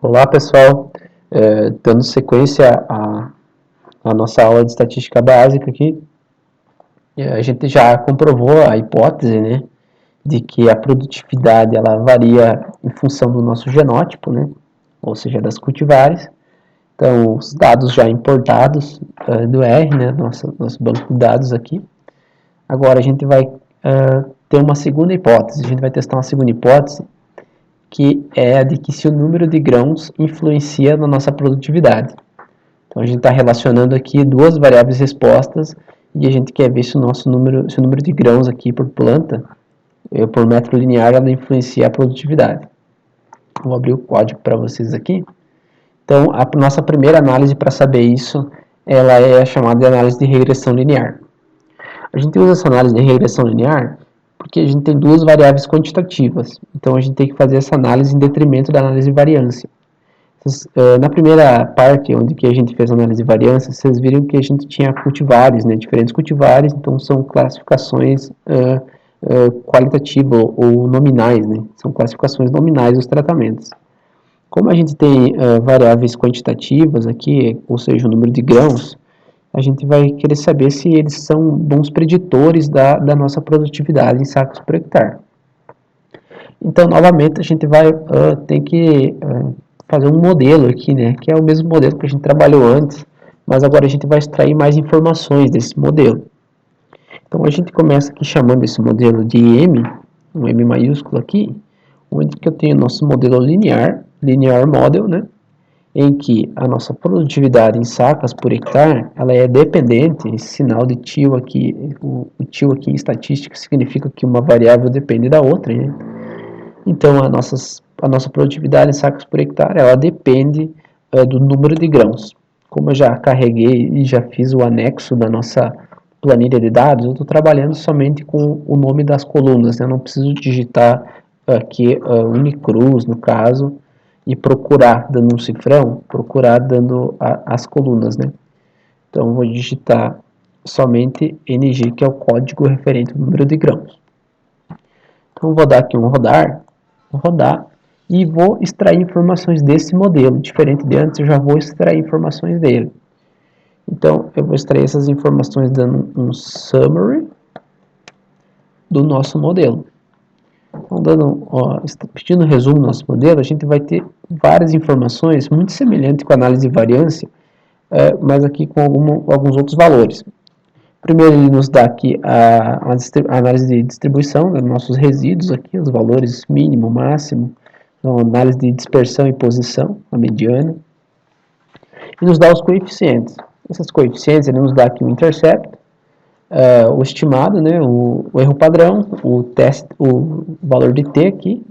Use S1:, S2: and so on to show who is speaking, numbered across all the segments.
S1: Olá pessoal, dando sequência à nossa aula de estatística básica aqui, a gente já comprovou a hipótese, né, de que a produtividade ela varia em função do nosso genótipo, né, ou seja, das cultivares. Então, os dados já importados do R, né, nosso banco de dados aqui. Agora a gente vai ter uma segunda hipótese, a gente vai testar uma segunda hipótese, que é a de que se o número de grãos influencia na nossa produtividade. Então a gente está relacionando aqui duas variáveis respostas e a gente quer ver se o número de grãos aqui por planta, por metro linear, ela influencia a produtividade. Vou abrir o código para vocês aqui. Então a nossa primeira análise para saber isso, ela é chamada de análise de regressão linear. A gente usa essa análise de regressão linear porque a gente tem duas variáveis quantitativas. Então a gente tem que fazer essa análise em detrimento da análise de variância. Na primeira parte, onde que a gente fez a análise de variância, vocês viram que a gente tinha cultivares, né, diferentes cultivares, então são classificações qualitativas ou nominais, né, são classificações nominais dos tratamentos. Como a gente tem variáveis quantitativas aqui, ou seja, o número de grãos, a gente vai querer saber se eles são bons preditores da nossa produtividade em sacos por hectare. Então, novamente, a gente vai ter que fazer um modelo aqui, né, que é o mesmo modelo que a gente trabalhou antes, mas agora a gente vai extrair mais informações desse modelo. Então, a gente começa aqui chamando esse modelo de M, um M maiúsculo aqui, onde que eu tenho nosso modelo linear model, né, em que a nossa produtividade em sacas por hectare, ela é dependente, esse sinal de tio aqui, o tio aqui em estatística significa que uma variável depende da outra, né? Então, a nossa produtividade em sacos por hectare, ela depende do número de grãos. Como eu já carreguei e já fiz o anexo da nossa planilha de dados, eu estou trabalhando somente com o nome das colunas, né? Eu não preciso digitar aqui Unicruz, no caso, e procurar dando um cifrão, procurar dando as colunas, né? Então, eu vou digitar somente NG, que é o código referente ao número de grãos. Então, vou dar aqui um rodar, vou rodar e vou extrair informações desse modelo. Diferente de antes, eu já vou extrair informações dele. Então, eu vou extrair essas informações dando um summary do nosso modelo. Então, pedindo um resumo do nosso modelo, a gente vai ter várias informações muito semelhantes com a análise de variância, mas aqui com alguns outros valores. Primeiro, ele nos dá aqui a análise de distribuição dos nossos resíduos, aqui, os valores mínimo, máximo, então, análise de dispersão e posição, a mediana, e nos dá os coeficientes. Esses coeficientes, ele nos dá aqui o intercept, o estimado, né, o erro padrão, o valor de t aqui,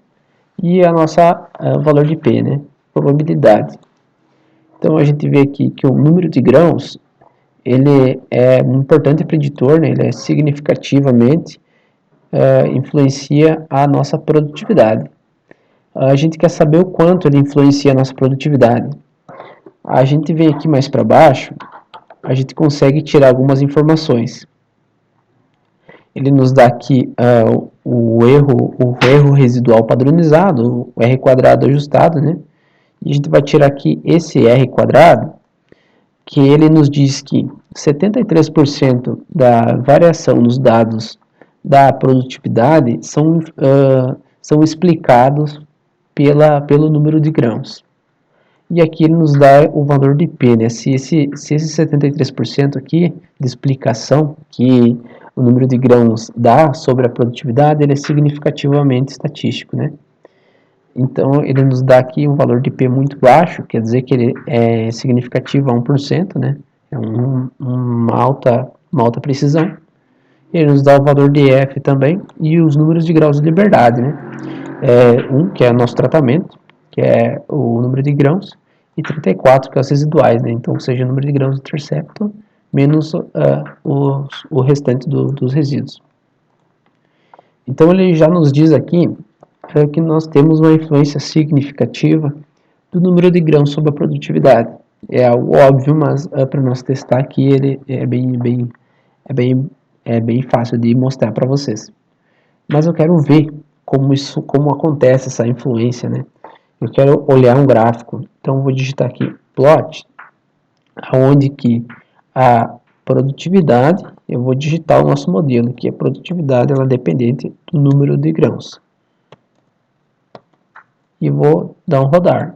S1: e o valor de p, né, probabilidade. Então, a gente vê aqui que o número de grãos, ele é um importante preditor, né, ele é significativamente influencia a nossa produtividade. A gente quer saber o quanto ele influencia a nossa produtividade. A gente vem aqui mais para baixo, a gente consegue tirar algumas informações. Ele nos dá aqui o erro residual padronizado, o R quadrado ajustado, né? E a gente vai tirar aqui esse R quadrado, que ele nos diz que 73% da variação nos dados da produtividade são explicados pelo número de grãos. E aqui ele nos dá o valor de P, né? Se esse 73% aqui de explicação que o número de grãos dá sobre a produtividade, ele é significativamente estatístico, né? Então, ele nos dá aqui um valor de P muito baixo, quer dizer que ele é significativo a 1%, né? É uma alta precisão. Ele nos dá o valor de F também e os números de graus de liberdade, né? Que é o nosso tratamento, que é o número de grãos, e 34, que é os residuais, né? Então, ou seja, o número de grãos de intercepto menos o restante dos resíduos. Então, ele já nos diz aqui que nós temos uma influência significativa do número de grãos sobre a produtividade. É algo óbvio, mas para nós testar aqui, ele é bem fácil de mostrar para vocês. Mas eu quero ver como acontece essa influência, né? eu quero olhar um gráfico, então eu vou digitar aqui plot, onde que a produtividade, eu vou digitar o nosso modelo, que a produtividade ela é dependente do número de grãos. E vou dar um rodar.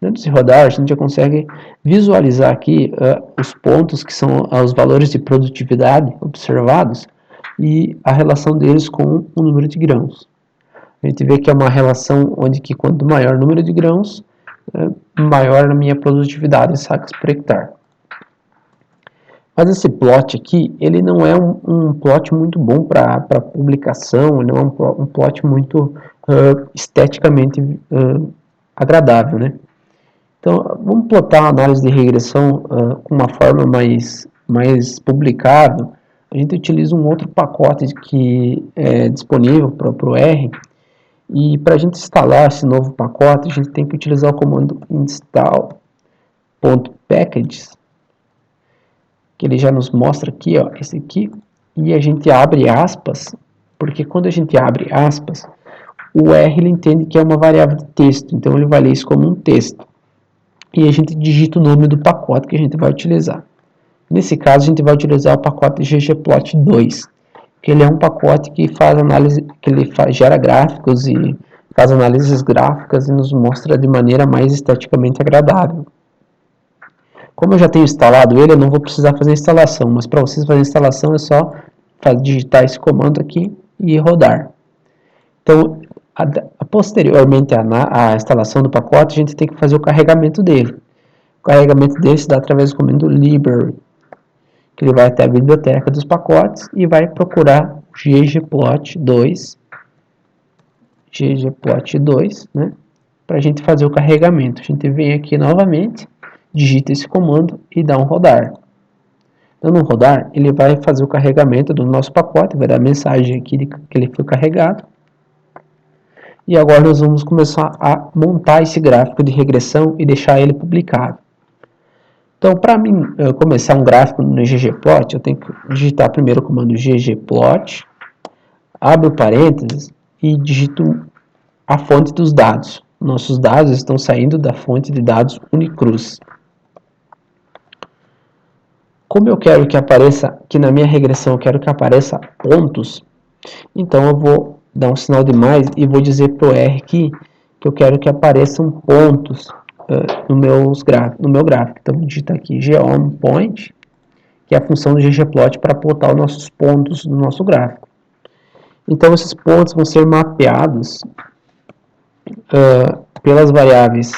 S1: Dentro desse rodar, a gente já consegue visualizar aqui os pontos que são os valores de produtividade observados e a relação deles com o número de grãos. A gente vê que é uma relação onde que quanto maior o número de grãos, maior a minha produtividade em sacas por hectare. Mas esse plot aqui, ele não é um plot muito bom para publicação, ele não é um plot muito esteticamente agradável, né? Então, vamos plotar a análise de regressão com uma forma mais publicável. A gente utiliza um outro pacote que é disponível para o R, e para a gente instalar esse novo pacote, a gente tem que utilizar o comando install.packages, que ele já nos mostra aqui, ó, esse aqui, e a gente abre aspas, porque quando a gente abre aspas, o R ele entende que é uma variável de texto, então ele vai ler isso como um texto. E a gente digita o nome do pacote que a gente vai utilizar. Nesse caso, a gente vai utilizar o pacote ggplot2, que ele é um pacote que faz análise, que ele gera gráficos e faz análises gráficas e nos mostra de maneira mais esteticamente agradável. Como eu já tenho instalado ele, eu não vou precisar fazer a instalação, mas para vocês fazer a instalação é só digitar esse comando aqui e rodar. Então, posteriormente à instalação do pacote, a gente tem que fazer o carregamento dele. O carregamento dele se dá através do comando library, que ele vai até a biblioteca dos pacotes e vai procurar ggplot2, né, para a gente fazer o carregamento. A gente vem aqui novamente, digita esse comando e dá um rodar. Dando um rodar, ele vai fazer o carregamento do nosso pacote, vai dar a mensagem aqui de que ele foi carregado. E agora nós vamos começar a montar esse gráfico de regressão e deixar ele publicado. Então, para mim começar um gráfico no ggplot, eu tenho que digitar primeiro o comando ggplot, abro parênteses e digito a fonte dos dados. Nossos dados estão saindo da fonte de dados Unicruz. Como eu quero que apareça, que na minha regressão eu quero que apareça pontos, então eu vou dar um sinal de mais e vou dizer para o R aqui que eu quero que apareçam pontos no meu gráfico. Então vou digitar aqui geomPoint, que é a função do ggplot para plotar os nossos pontos no nosso gráfico. Então esses pontos vão ser mapeados pelas variáveis,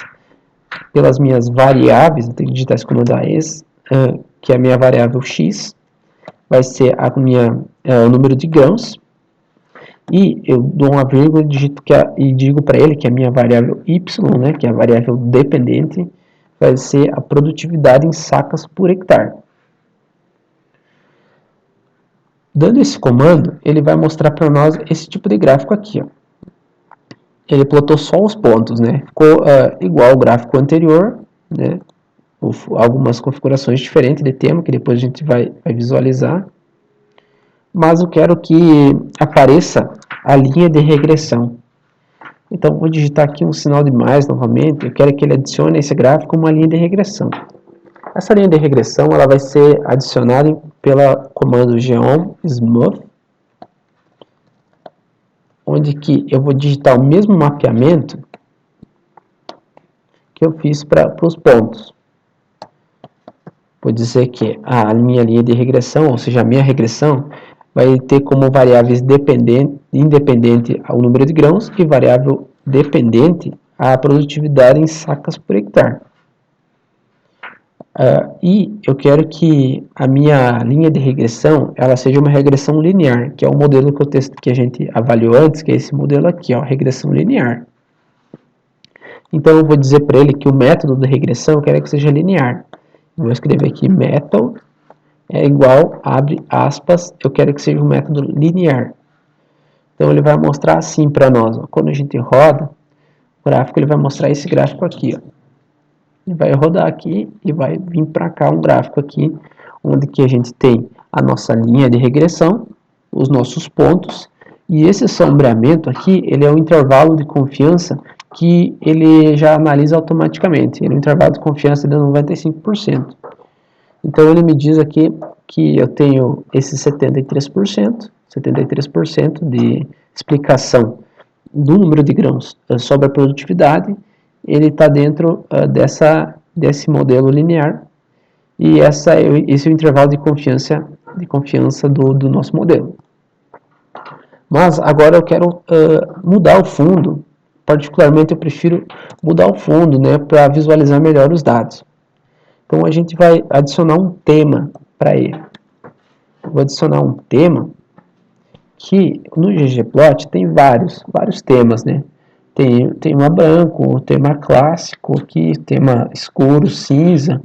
S1: pelas minhas variáveis. Eu tenho que digitar esse comando AES, que é a minha variável x, vai ser o número de grãos, e eu dou uma vírgula e digo para ele que a minha variável y, né, que é a variável dependente, vai ser a produtividade em sacas por hectare. Dando esse comando, ele vai mostrar para nós esse tipo de gráfico aqui, ó. Ele plotou só os pontos, né? Ficou igual ao gráfico anterior, né? Algumas configurações diferentes de tema, que depois a gente vai visualizar. Mas eu quero que apareça a linha de regressão. Então, vou digitar aqui um sinal de mais novamente. Eu quero que ele adicione a esse gráfico uma linha de regressão. Essa linha de regressão ela vai ser adicionada pelo comando geomSmooth, onde que eu vou digitar o mesmo mapeamento que eu fiz para os pontos. Vou dizer que a minha linha de regressão, ou seja, a minha regressão, vai ter como variáveis independente o número de grãos e variável dependente a produtividade em sacas por hectare. E eu quero que a minha linha de regressão ela seja uma regressão linear, que é o modelo que a gente avaliou antes, que é esse modelo aqui, ó, regressão linear. Então eu vou dizer para ele que o método de regressão eu quero que seja linear. Vou escrever aqui method é igual, abre aspas, eu quero que seja um método linear. Então ele vai mostrar assim para nós, ó, quando a gente roda o gráfico, ele vai mostrar esse gráfico aqui, ó. Ele vai rodar aqui e vai vir para cá um gráfico aqui, onde que a gente tem a nossa linha de regressão, os nossos pontos, e esse sombreamento aqui, ele é o intervalo de confiança que ele já analisa automaticamente, no intervalo de confiança de 95%. Então ele me diz aqui que eu tenho esse 73% de explicação do número de grãos sobre a produtividade, ele está dentro desse modelo linear, e esse é o intervalo de confiança do nosso modelo. Mas agora eu quero mudar o fundo, particularmente eu prefiro mudar o fundo, né, para visualizar melhor os dados. Então a gente vai adicionar um tema para ele. Eu vou adicionar um tema que no ggplot tem vários temas, né? Tem tema branco, tema clássico aqui, tema escuro, cinza.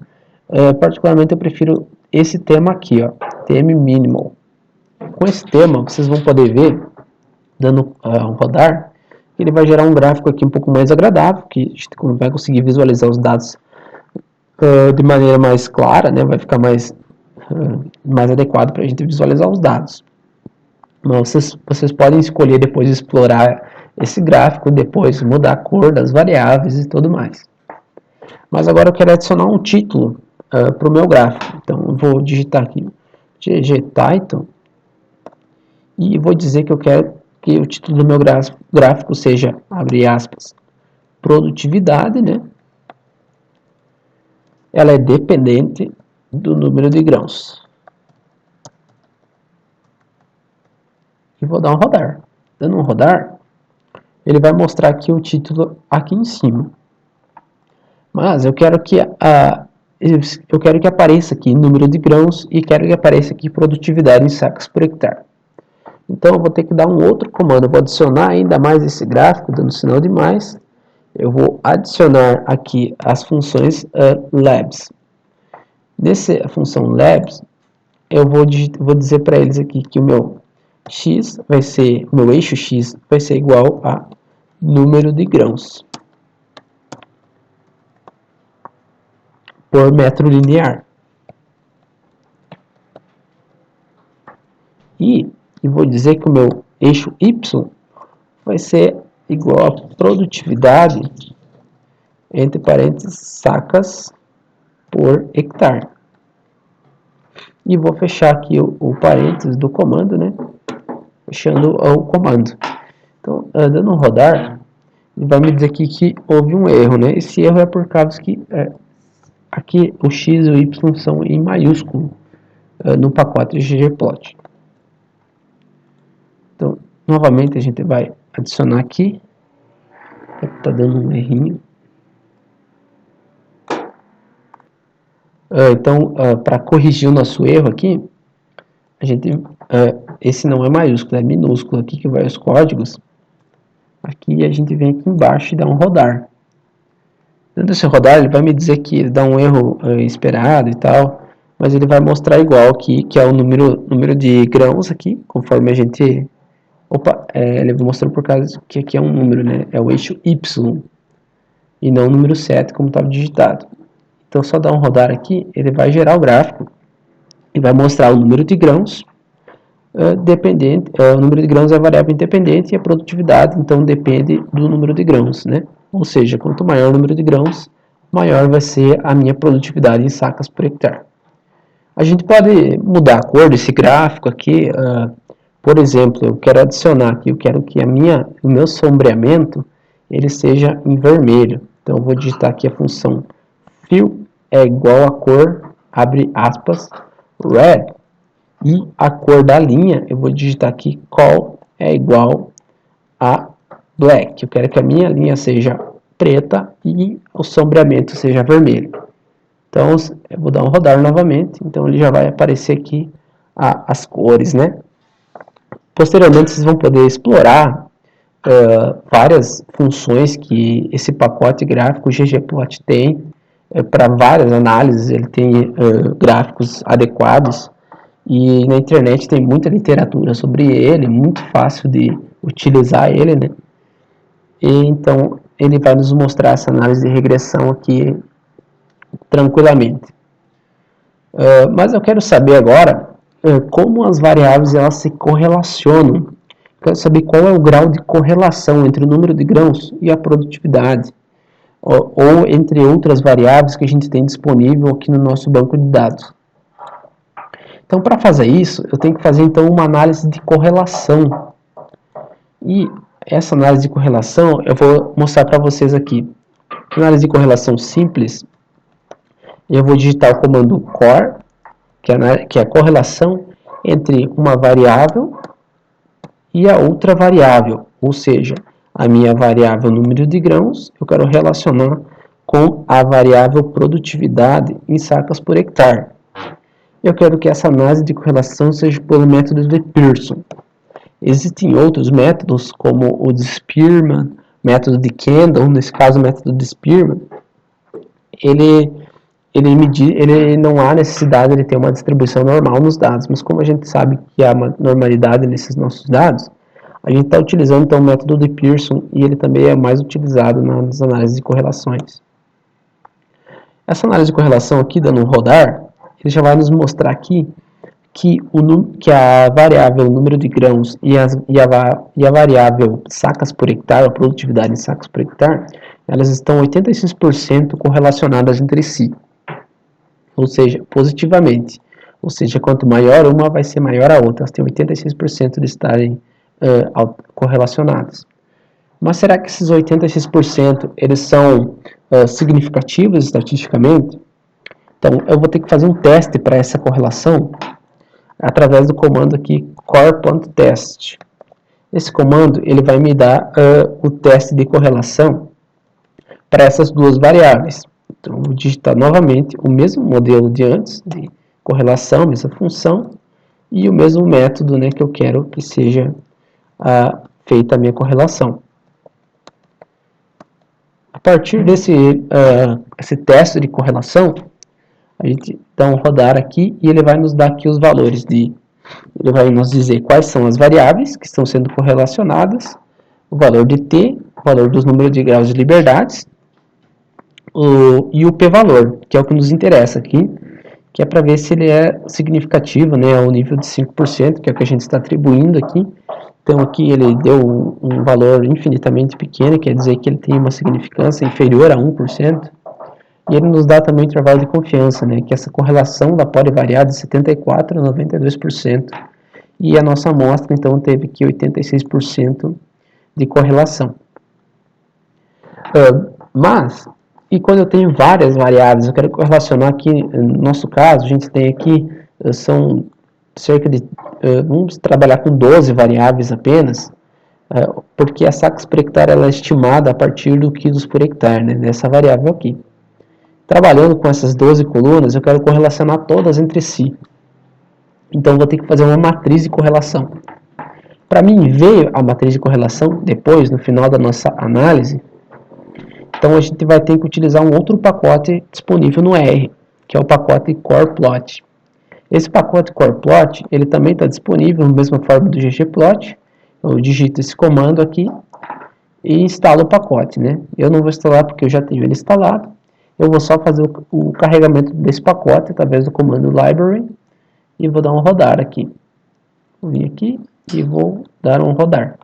S1: Particularmente eu prefiro esse tema aqui, ó, tema minimal. Com esse tema vocês vão poder ver, dando um rodar, ele vai gerar um gráfico aqui um pouco mais agradável, que a gente vai conseguir visualizar os dados de maneira mais clara, né? Vai ficar mais adequado para a gente visualizar os dados. Mas vocês podem escolher depois explorar esse gráfico, depois mudar a cor das variáveis e tudo mais. Mas agora eu quero adicionar um título para o meu gráfico. Então eu vou digitar aqui ggtitle e vou dizer que eu quero que o título do meu gráfico seja, abre aspas, produtividade, né? Ela é dependente do número de grãos. E vou dar um rodar. Dando um rodar, ele vai mostrar aqui o título aqui em cima. Mas eu quero que apareça aqui número de grãos e quero que apareça aqui produtividade em sacas por hectare. Então eu vou ter que dar um outro comando, eu vou adicionar ainda mais esse gráfico, dando sinal de mais. Eu vou adicionar aqui as funções labs. Nessa função labs, eu vou dizer para eles aqui que o meu x vai ser, o meu eixo x vai ser igual a número de grãos por metro linear. E vou dizer que o meu eixo y vai ser igual a produtividade, entre parênteses, sacas por hectare. E vou fechar aqui o parênteses do comando, né? Fechando o comando. Então, dando um rodar, ele vai me dizer aqui que houve um erro, né? Esse erro é por causa que aqui o x e o y são em maiúsculo no pacote ggplot. Então, novamente a gente vai adicionar aqui. Está dando um errinho. Então, para corrigir o nosso erro aqui, a gente, esse não é maiúsculo, é minúsculo aqui que vai os códigos. Aqui a gente vem aqui embaixo e dá um rodar. Dando esse rodar, ele vai me dizer que dá um erro esperado e tal, mas ele vai mostrar igual aqui, que é o número de grãos aqui, conforme a gente... Opa, ele mostrou por causa que aqui é um número, né? É o eixo Y, e não o número 7, como estava digitado. Então, só dar um rodar aqui, ele vai gerar o gráfico e vai mostrar o número de grãos dependente. O número de grãos é variável independente e a produtividade, então, depende do número de grãos, né? Ou seja, quanto maior o número de grãos, maior vai ser a minha produtividade em sacas por hectare. A gente pode mudar a cor desse gráfico aqui. Por exemplo, eu quero adicionar aqui, eu quero que o meu sombreamento ele seja em vermelho. Então, eu vou digitar aqui a função fill é igual a cor, abre aspas, red, e a cor da linha, eu vou digitar aqui col é igual a black. Eu quero que a minha linha seja preta e o sombreamento seja vermelho. Então, eu vou dar um rodar novamente, então ele já vai aparecer aqui as cores, né? Posteriormente, vocês vão poder explorar várias funções que esse pacote gráfico ggplot tem, para várias análises. Ele tem gráficos adequados, e na internet tem muita literatura sobre ele, muito fácil de utilizar ele, né? E então ele vai nos mostrar essa análise de regressão aqui tranquilamente. Mas eu quero saber agora como as variáveis elas se correlacionam quero saber qual é o grau de correlação entre o número de grãos e a produtividade, ou entre outras variáveis que a gente tem disponível aqui no nosso banco de dados. Então, para fazer isso, eu tenho que fazer então uma análise de correlação. E essa análise de correlação eu vou mostrar para vocês aqui. Análise de correlação simples, eu vou digitar o comando core, que é a correlação entre uma variável e a outra variável, ou seja, a minha variável número de grãos, eu quero relacionar com a variável produtividade em sacas por hectare. Eu quero que essa análise de correlação seja pelo método de Pearson. Existem outros métodos, como o de Spearman, método de Kendall, nesse caso o método de Spearman. Ele não há necessidade de ter uma distribuição normal nos dados, mas como a gente sabe que há uma normalidade nesses nossos dados, a gente está utilizando então o método de Pearson e ele também é mais utilizado nas análises de correlações. Essa análise de correlação aqui, dando um rodar, ele já vai nos mostrar aqui que a variável número de grãos e a variável sacas por hectare, a produtividade em sacas por hectare, elas estão 86% correlacionadas entre si, ou seja, positivamente. Ou seja, quanto maior uma, vai ser maior a outra. Elas têm 86% de estarem correlacionadas. Mas será que esses 86% eles são significativos estatisticamente? Então, eu vou ter que fazer um teste para essa correlação através do comando aqui core.test. Esse comando ele vai me dar o teste de correlação para essas duas variáveis. Então, eu vou digitar novamente o mesmo modelo de antes, de correlação, mesma função, e o mesmo método, né, que eu quero que seja feita a minha correlação. A partir desse esse teste de correlação, a gente dá um rodar aqui e ele vai nos dar aqui os valores ele vai nos dizer quais são as variáveis que estão sendo correlacionadas, o valor de T, o valor dos números de graus de liberdades, e o p-valor, que é o que nos interessa aqui, que é para ver se ele é significativo, né, ao nível de 5%, que é o que a gente está atribuindo aqui. Então aqui ele deu um valor infinitamente pequeno, quer dizer que ele tem uma significância inferior a 1%. E ele nos dá também o intervalo de confiança, né, que essa correlação ela pode variar de 74% a 92%. E a nossa amostra, então, teve aqui 86% de correlação. E quando eu tenho várias variáveis, eu quero correlacionar aqui, no nosso caso, a gente tem aqui, são cerca de, vamos trabalhar com 12 variáveis apenas, porque a sacas por hectare ela é estimada a partir do quilos por hectare, né, nessa variável aqui. Trabalhando com essas 12 colunas, eu quero correlacionar todas entre si. Então, vou ter que fazer uma matriz de correlação. Para mim ver a matriz de correlação, depois, no final da nossa análise, então a gente vai ter que utilizar um outro pacote disponível no R, que é o pacote CorePlot. Esse pacote CorePlot, ele também está disponível na mesma forma do ggplot. Eu digito esse comando aqui e instalo o pacote, né? Eu não vou instalar porque eu já tenho ele instalado. Eu vou só fazer o carregamento desse pacote através do comando library e vou dar um rodar aqui. Vou vir aqui e vou dar um rodar.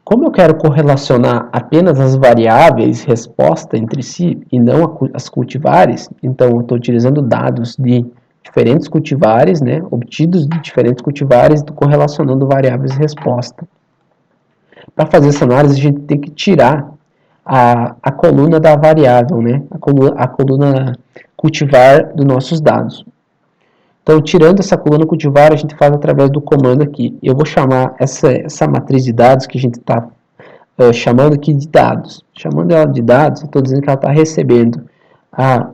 S1: Como eu quero correlacionar apenas as variáveis resposta entre si e não as cultivares, então eu estou utilizando dados de diferentes cultivares, né, obtidos de diferentes cultivares, correlacionando variáveis resposta. Para fazer essa análise, a gente tem que tirar a coluna da variável, né? A coluna cultivar dos nossos dados. Então, tirando essa coluna cultivar, a gente faz através do comando aqui. Eu vou chamar essa matriz de dados que a gente está chamando aqui de dados. Chamando ela de dados, eu estou dizendo que ela está recebendo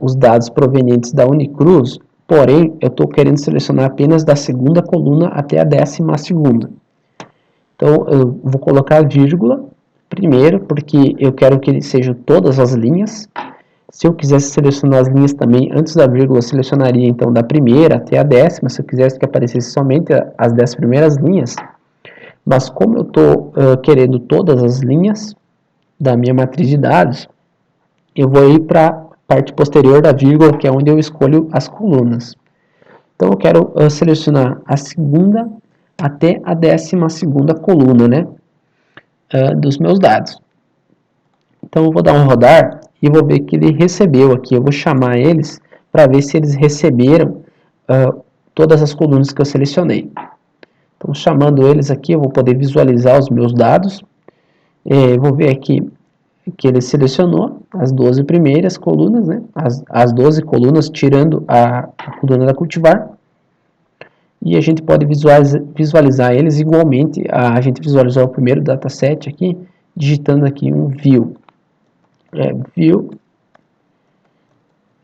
S1: os dados provenientes da Unicruz, porém, eu estou querendo selecionar apenas da segunda coluna até a 12ª. Então, eu vou colocar vírgula primeiro, porque eu quero que ele seja todas as linhas. Se eu quisesse selecionar as linhas também, antes da vírgula, eu selecionaria então da primeira até a 10ª, se eu quisesse que aparecesse somente as 10 primeiras linhas. Mas como eu estou querendo todas as linhas da minha matriz de dados, eu vou ir para a parte posterior da vírgula, que é onde eu escolho as colunas. Então eu quero selecionar a segunda até a 12ª coluna, né, dos meus dados. Então eu vou dar um rodar e vou ver que ele recebeu aqui. Eu vou chamar eles para ver se eles receberam todas as colunas que eu selecionei. Então, chamando eles aqui, eu vou poder visualizar os meus dados. Vou ver aqui que ele selecionou as 12 primeiras colunas, né? As 12 colunas, tirando a coluna da cultivar. E a gente pode visualizar eles igualmente. A gente visualizou o primeiro dataset aqui, digitando aqui um view. View,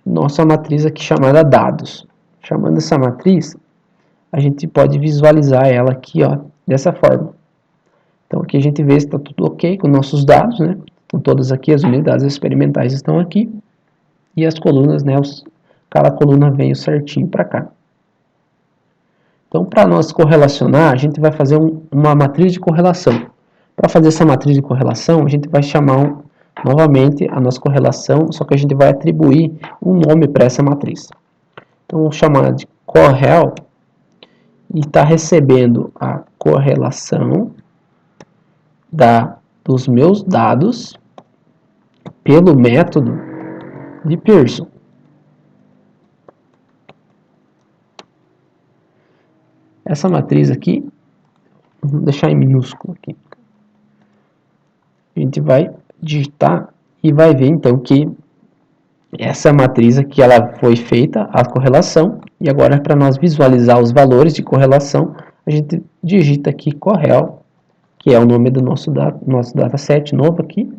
S1: nossa matriz aqui chamada dados. Chamando essa matriz, a gente pode visualizar ela aqui, ó, dessa forma. Então aqui a gente vê se está tudo ok com nossos dados, né? Então todas aqui, as unidades experimentais estão aqui. E as colunas, né? Cada coluna veio certinho para cá. Então para nós correlacionar, a gente vai fazer uma matriz de correlação. Para fazer essa matriz de correlação, a gente vai chamar novamente a nossa correlação, só que a gente vai atribuir um nome para essa matriz. Então vamos chamar de correl e está recebendo a correlação dos meus dados pelo método de Pearson. Essa matriz aqui, vou deixar em minúsculo aqui. A gente vai digitar e vai ver então que essa matriz aqui ela foi feita a correlação e agora para nós visualizar os valores de correlação, a gente digita aqui correl, que é o nome do nosso dataset novo aqui,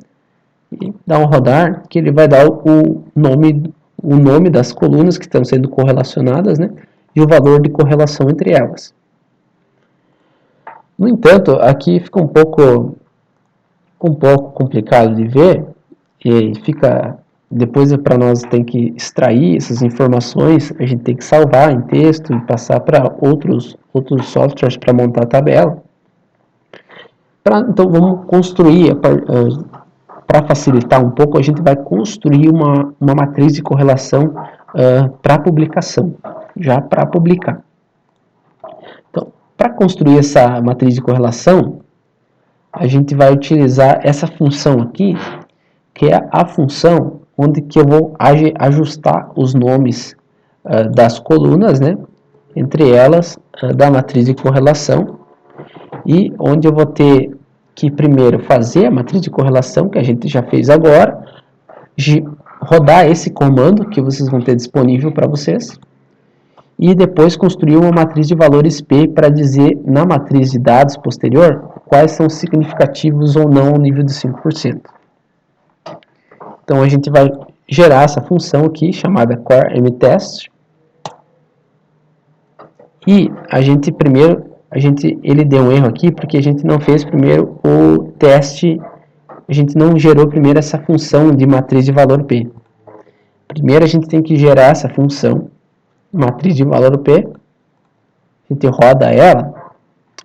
S1: e dá um rodar, que ele vai dar o nome das colunas que estão sendo correlacionadas, né, e o valor de correlação entre elas. No entanto, aqui fica um pouco complicado de ver, e fica, depois para nós tem que extrair essas informações, a gente tem que salvar em texto e passar para outros softwares para montar a tabela. Então vamos construir, para facilitar um pouco, a gente vai construir uma matriz de correlação para publicação, já para publicar. Então, para construir essa matriz de correlação, a gente vai utilizar essa função aqui, que é a função onde que eu vou ajustar os nomes das colunas, né, entre elas da matriz de correlação, e onde eu vou ter que primeiro fazer a matriz de correlação, que a gente já fez agora, rodar esse comando que vocês vão ter disponível para vocês, e depois construir uma matriz de valores P para dizer na matriz de dados posterior quais são significativos ou não ao nível de 5%. Então a gente vai gerar essa função aqui chamada coremTest, e ele deu um erro aqui porque a gente não fez primeiro o teste, a gente não gerou primeiro essa função de matriz de valor P. Primeiro a gente tem que gerar essa função, matriz de valor P, a gente roda ela,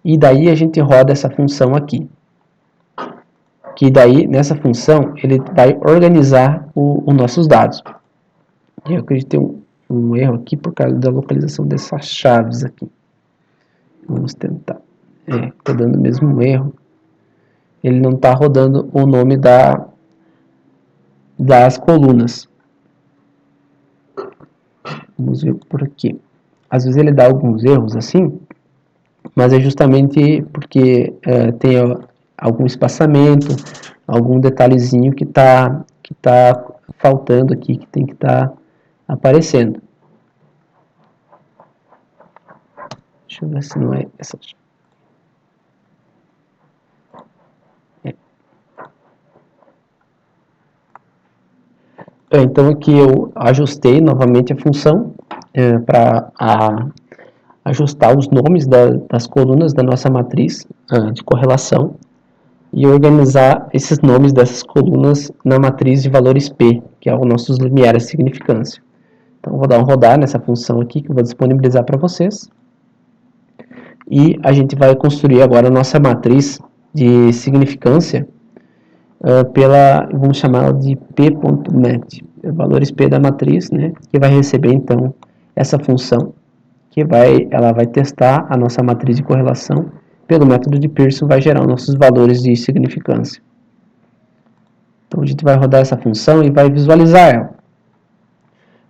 S1: e daí a gente roda essa função aqui. Que daí, nessa função, ele vai organizar os nossos dados. Eu acredito que tem um erro aqui por causa da localização dessas chaves aqui. Vamos tentar. Está dando o mesmo erro. Ele não está rodando o nome das colunas. Vamos ver por aqui. Às vezes ele dá alguns erros assim, mas é justamente porque tem algum espaçamento, algum detalhezinho que tá faltando aqui, que tem que estar aparecendo. Deixa eu ver se não é essa. Então aqui eu ajustei novamente a função para ajustar os nomes das colunas da nossa matriz de correlação e organizar esses nomes dessas colunas na matriz de valores P, que é os nossos limiares de significância. Então vou dar um rodar nessa função aqui que eu vou disponibilizar para vocês. E a gente vai construir agora a nossa matriz de significância vamos chamar de p.net, valores P da matriz, né, que vai receber então essa função que ela vai testar a nossa matriz de correlação. Pelo método de Pearson vai gerar os nossos valores de significância. Então a gente vai rodar essa função e vai visualizar ela.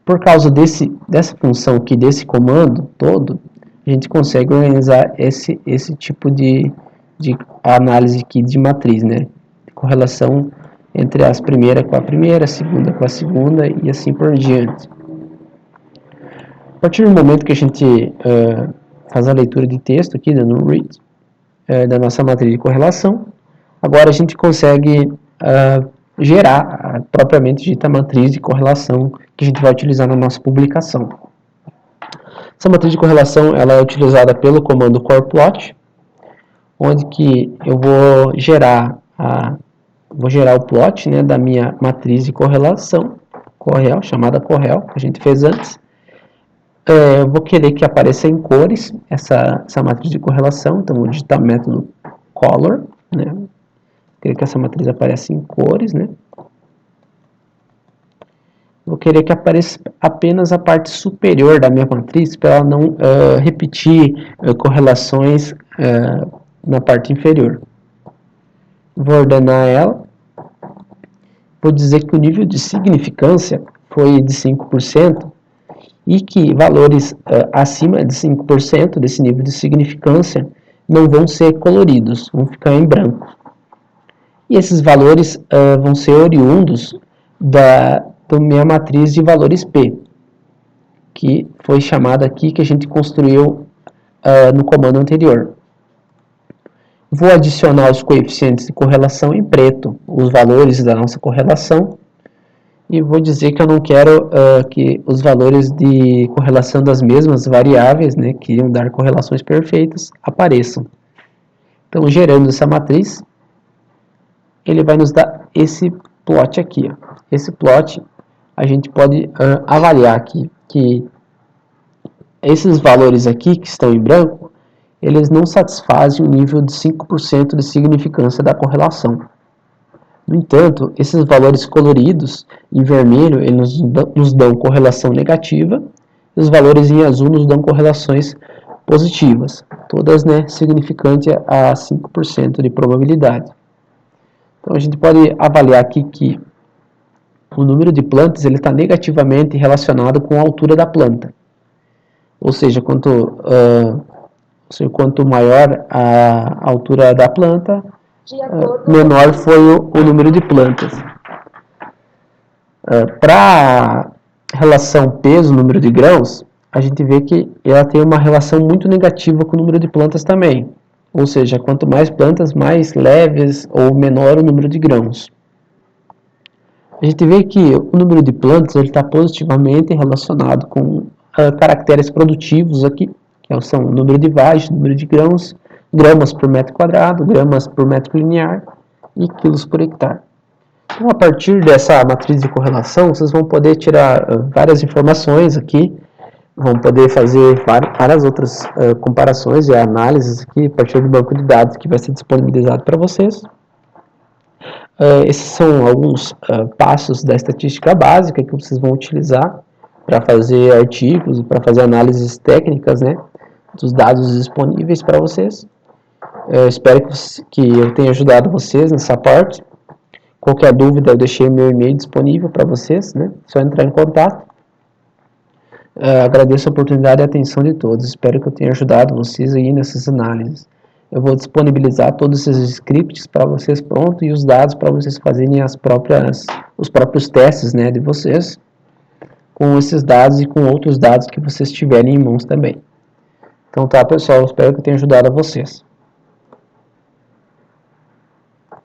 S1: Por causa dessa função aqui, desse comando todo, a gente consegue organizar esse tipo de análise aqui de matriz, né? De correlação entre as primeiras com a primeira, a segunda com a segunda e assim por diante. A partir do momento que a gente faz a leitura de texto aqui, dando um read, da nossa matriz de correlação, agora a gente consegue gerar a propriamente dita matriz de correlação que a gente vai utilizar na nossa publicação. Essa matriz de correlação ela é utilizada pelo comando corplot, onde que eu vou gerar o plot, né, da minha matriz de correlação, correl, chamada correl, que a gente fez antes. Eu vou querer que apareça em cores essa matriz de correlação, então vou digitar o método color, né, querer que essa matriz apareça em cores, né. Vou querer que apareça apenas a parte superior da minha matriz, para ela não repetir correlações na parte inferior. Vou ordenar ela. Vou dizer que o nível de significância foi de 5% e que valores acima de 5% desse nível de significância não vão ser coloridos, vão ficar em branco. E esses valores vão ser oriundos da minha matriz de valores P, que foi chamada aqui, que a gente construiu no comando anterior. Vou adicionar os coeficientes de correlação em preto, os valores da nossa correlação, e vou dizer que eu não quero que os valores de correlação das mesmas variáveis, né, que iriam dar correlações perfeitas, apareçam. Então, gerando essa matriz, ele vai nos dar esse plot aqui. Ó. Esse plot, a gente pode avaliar aqui que esses valores aqui, que estão em branco, eles não satisfazem o nível de 5% de significância da correlação. No entanto, esses valores coloridos em vermelho, eles nos dão correlação negativa, e os valores em azul nos dão correlações positivas, todas, né, significantes a 5% de probabilidade. Então a gente pode avaliar aqui que o número de plantas está negativamente relacionado com a altura da planta. Ou seja, quanto maior a altura da planta, menor foi o número de plantas. Para a relação peso, número de grãos, a gente vê que ela tem uma relação muito negativa com o número de plantas também. Ou seja, quanto mais plantas, mais leves ou menor o número de grãos. A gente vê que o número de plantas está positivamente relacionado com caracteres produtivos aqui, que são o número de vagens, número de grãos, gramas por metro quadrado, gramas por metro linear e quilos por hectare. Então, a partir dessa matriz de correlação, vocês vão poder tirar várias informações aqui, vão poder fazer várias outras comparações e análises aqui a partir do banco de dados que vai ser disponibilizado para vocês. Esses são alguns passos da estatística básica que vocês vão utilizar para fazer artigos, para fazer análises técnicas, né, dos dados disponíveis para vocês. Espero que eu tenha ajudado vocês nessa parte. Qualquer dúvida, eu deixei meu e-mail disponível para vocês, né? Só entrar em contato. Agradeço a oportunidade e a atenção de todos. Espero que eu tenha ajudado vocês aí nessas análises. Eu vou disponibilizar todos esses scripts para vocês pronto e os dados para vocês fazerem os próprios testes, né, de vocês com esses dados e com outros dados que vocês tiverem em mãos também. Então tá, pessoal, espero que eu tenha ajudado a vocês.